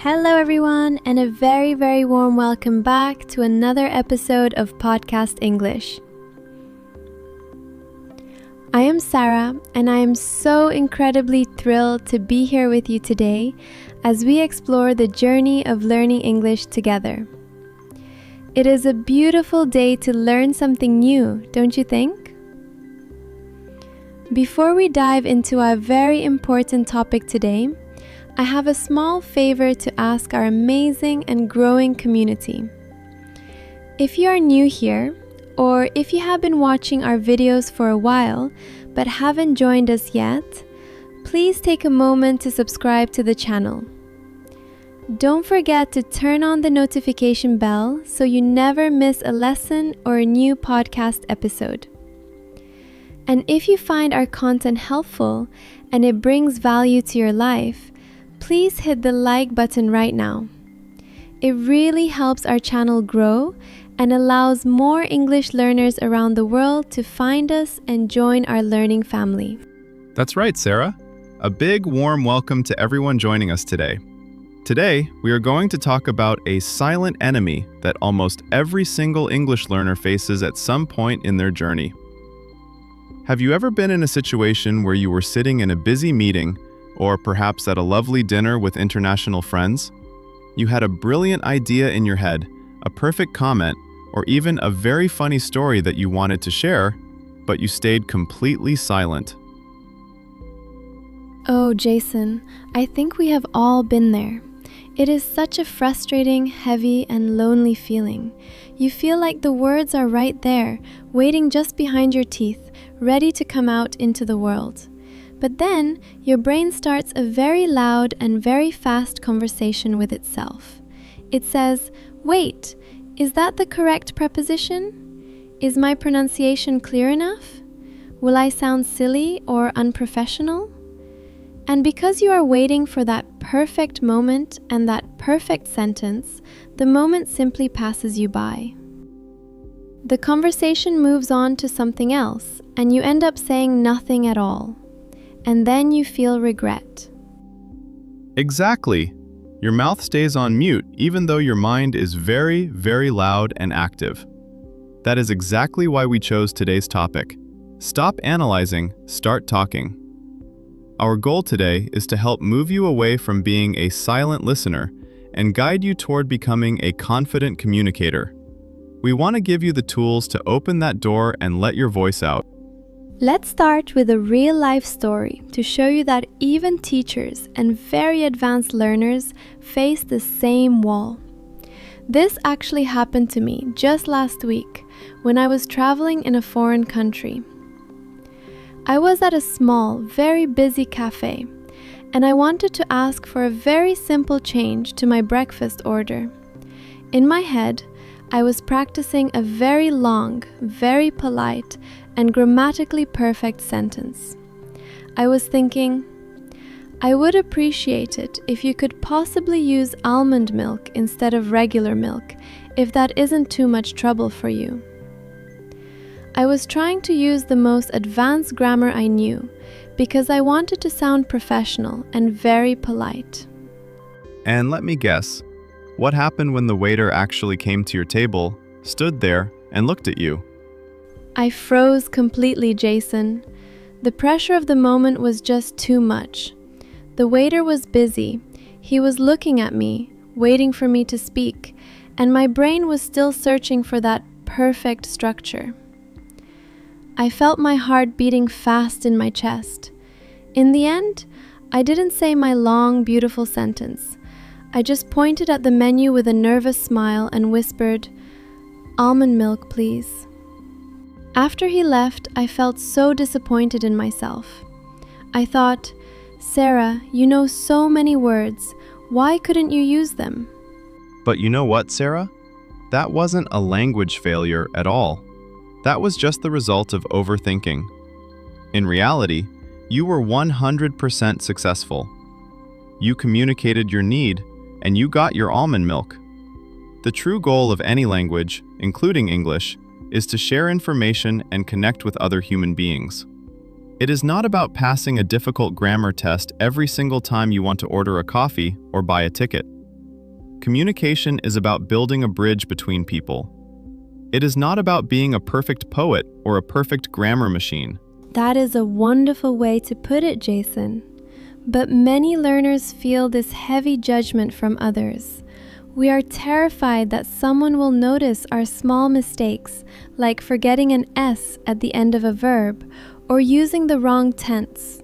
Hello everyone, and a very, very warm welcome back to another episode of Podcast English. I am Sarah, and I am so incredibly thrilled to be here with you today as we explore the journey of learning English together. It is a beautiful day to learn something new, don't you think? Before we dive into our very important topic today, I have a small favor to ask our amazing and growing community. If you are new here, or if you have been watching our videos for a while but haven't joined us yet, please take a moment to subscribe to the channel. Don't forget to turn on the notification bell so you never miss a lesson or a new podcast episode. And if you find our content helpful and it brings value to your life, please hit the like button right now. It really helps our channel grow and allows more English learners around the world to find us and join our learning family. That's right, Sarah. A big warm welcome to everyone joining us today. Today, we are going to talk about a silent enemy that almost every single English learner faces at some point in their journey. Have you ever been in a situation where you were sitting in a busy meeting or perhaps at a lovely dinner with international friends? You had a brilliant idea in your head, a perfect comment, or even a very funny story that you wanted to share, but you stayed completely silent. Oh, Jason, I think we have all been there. It is such a frustrating, heavy, and lonely feeling. You feel like the words are right there, waiting just behind your teeth, ready to come out into the world. But then, your brain starts a very loud and very fast conversation with itself. It says, wait, is that the correct preposition? Is my pronunciation clear enough? Will I sound silly or unprofessional? And because you are waiting for that perfect moment and that perfect sentence, the moment simply passes you by. The conversation moves on to something else, and you end up saying nothing at all. And then you feel regret. Exactly. Your mouth stays on mute even though your mind is very, very loud and active. That is exactly why we chose today's topic. Stop analyzing, start talking. Our goal today is to help move you away from being a silent listener and guide you toward becoming a confident communicator. We want to give you the tools to open that door and let your voice out. Let's start with a real-life story to show you that even teachers and very advanced learners face the same wall. This actually happened to me just last week when I was traveling in a foreign country. I was at a small, very busy cafe, and I wanted to ask for a very simple change to my breakfast order. In my head, I was practicing a very long, very polite, and grammatically perfect sentence. I was thinking, I would appreciate it if you could possibly use almond milk instead of regular milk, if that isn't too much trouble for you. I was trying to use the most advanced grammar I knew because I wanted to sound professional and very polite. And let me guess, what happened when the waiter actually came to your table, stood there, and looked at you? I froze completely, Jason. The pressure of the moment was just too much. The waiter was busy. He was looking at me, waiting for me to speak, and my brain was still searching for that perfect structure. I felt my heart beating fast in my chest. In the end, I didn't say my long, beautiful sentence. I just pointed at the menu with a nervous smile and whispered, "Almond milk, please." After he left, I felt so disappointed in myself. I thought, Sarah, you know so many words. Why couldn't you use them? But you know what, Sarah? That wasn't a language failure at all. That was just the result of overthinking. In reality, you were 100% successful. You communicated your need, and you got your almond milk. The true goal of any language, including English, is to share information and connect with other human beings. It is not about passing a difficult grammar test every single time you want to order a coffee or buy a ticket. Communication is about building a bridge between people. It is not about being a perfect poet or a perfect grammar machine. That is a wonderful way to put it, Jason. But many learners feel this heavy judgment from others. We are terrified that someone will notice our small mistakes, like forgetting an S at the end of a verb or using the wrong tense.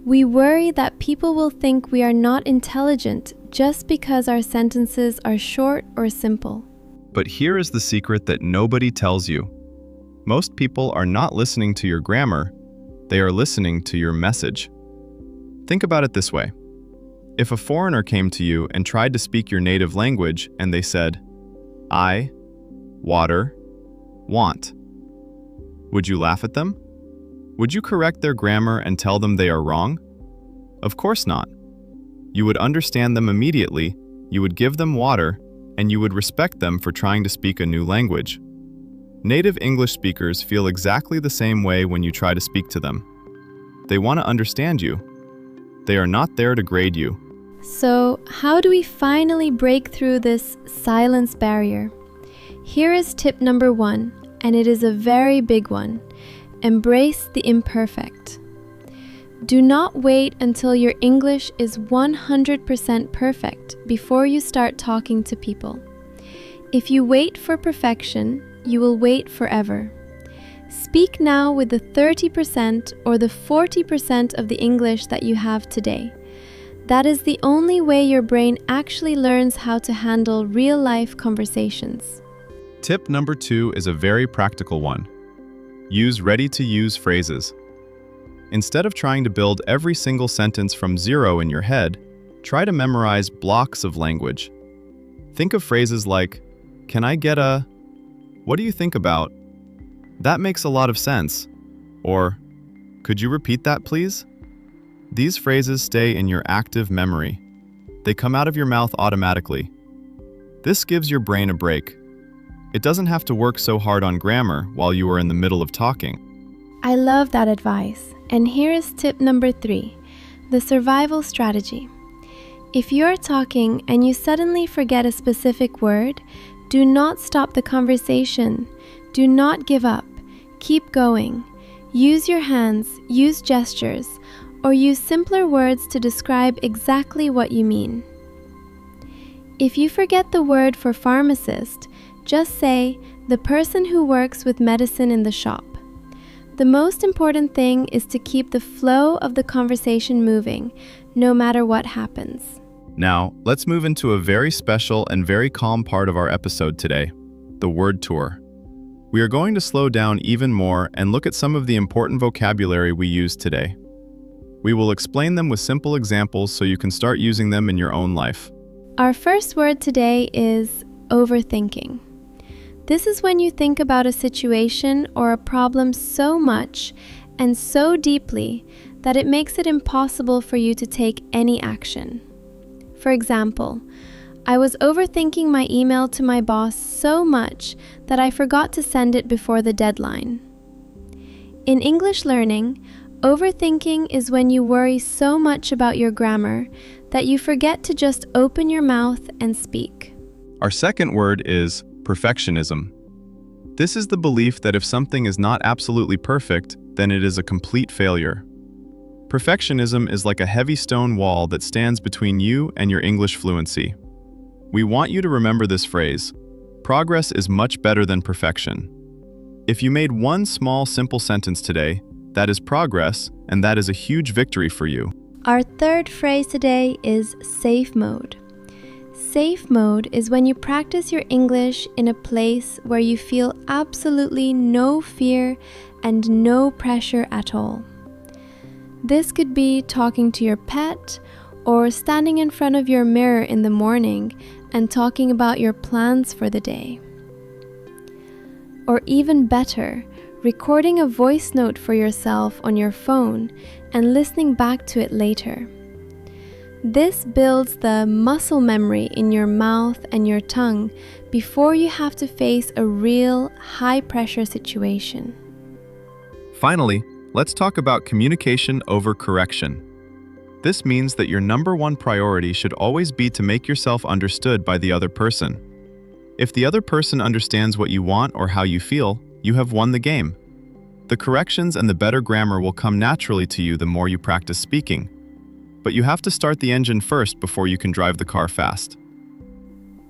We worry that people will think we are not intelligent just because our sentences are short or simple. But here is the secret that nobody tells you. Most people are not listening to your grammar, they are listening to your message. Think about it this way. If a foreigner came to you and tried to speak your native language and they said, I, water, want, would you laugh at them? Would you correct their grammar and tell them they are wrong? Of course not. You would understand them immediately, you would give them water, and you would respect them for trying to speak a new language. Native English speakers feel exactly the same way when you try to speak to them. They want to understand you. They are not there to grade you. So, how do we finally break through this silence barrier? Here is tip number 1, and it is a very big one. Embrace the imperfect. Do not wait until your English is 100% perfect before you start talking to people. If you wait for perfection, you will wait forever. Speak now with the 30% or the 40% of the English that you have today. That is the only way your brain actually learns how to handle real-life conversations. Tip number 2 is a very practical one. Use ready-to-use phrases. Instead of trying to build every single sentence from zero in your head, try to memorize blocks of language. Think of phrases like, "Can I get a? What do you think about? That makes a lot of sense." Or, "Could you repeat that, please?" These phrases stay in your active memory. They come out of your mouth automatically. This gives your brain a break. It doesn't have to work so hard on grammar while you are in the middle of talking. I love that advice. And here is tip number 3, the survival strategy. If you're talking and you suddenly forget a specific word, do not stop the conversation. Do not give up. Keep going. Use your hands, use gestures, or use simpler words to describe exactly what you mean. If you forget the word for pharmacist, just say, the person who works with medicine in the shop. The most important thing is to keep the flow of the conversation moving, no matter what happens. Now, let's move into a very special and very calm part of our episode today, the word tour. We are going to slow down even more and look at some of the important vocabulary we use today. We will explain them with simple examples so you can start using them in your own life. Our first word today is overthinking. This is when you think about a situation or a problem so much and so deeply that it makes it impossible for you to take any action. For example, I was overthinking my email to my boss so much that I forgot to send it before the deadline. In English learning, overthinking is when you worry so much about your grammar that you forget to just open your mouth and speak. Our second word is perfectionism. This is the belief that if something is not absolutely perfect, then it is a complete failure. Perfectionism is like a heavy stone wall that stands between you and your English fluency. We want you to remember this phrase: progress is much better than perfection. If you made one small, simple sentence today, that is progress, and that is a huge victory for you. Our third phrase today is safe mode. Safe mode is when you practice your English in a place where you feel absolutely no fear and no pressure at all. This could be talking to your pet or standing in front of your mirror in the morning and talking about your plans for the day. Or even better, recording a voice note for yourself on your phone and listening back to it later. This builds the muscle memory in your mouth and your tongue before you have to face a real high-pressure situation. Finally, let's talk about communication over correction. This means that your number one priority should always be to make yourself understood by the other person. If the other person understands what you want or how you feel, you have won the game. The corrections and the better grammar will come naturally to you the more you practice speaking. But you have to start the engine first before you can drive the car fast.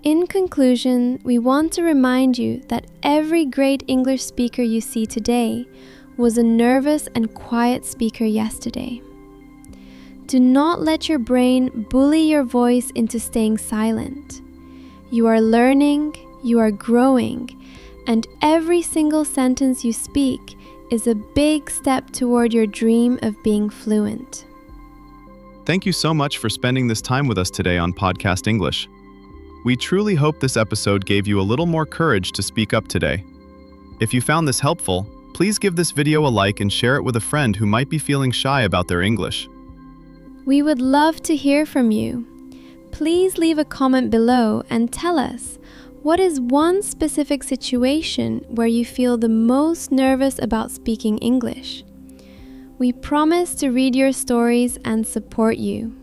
In conclusion, we want to remind you that every great English speaker you see today was a nervous and quiet speaker yesterday. Do not let your brain bully your voice into staying silent. You are learning, you are growing, and every single sentence you speak is a big step toward your dream of being fluent. Thank you so much for spending this time with us today on Podcast English. We truly hope this episode gave you a little more courage to speak up today. If you found this helpful, please give this video a like and share it with a friend who might be feeling shy about their English. We would love to hear from you. Please leave a comment below and tell us, what is one specific situation where you feel the most nervous about speaking English? We promise to read your stories and support you.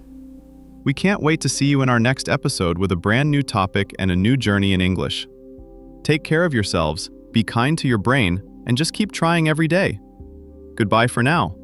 We can't wait to see you in our next episode with a brand new topic and a new journey in English. Take care of yourselves, be kind to your brain, and just keep trying every day. Goodbye for now.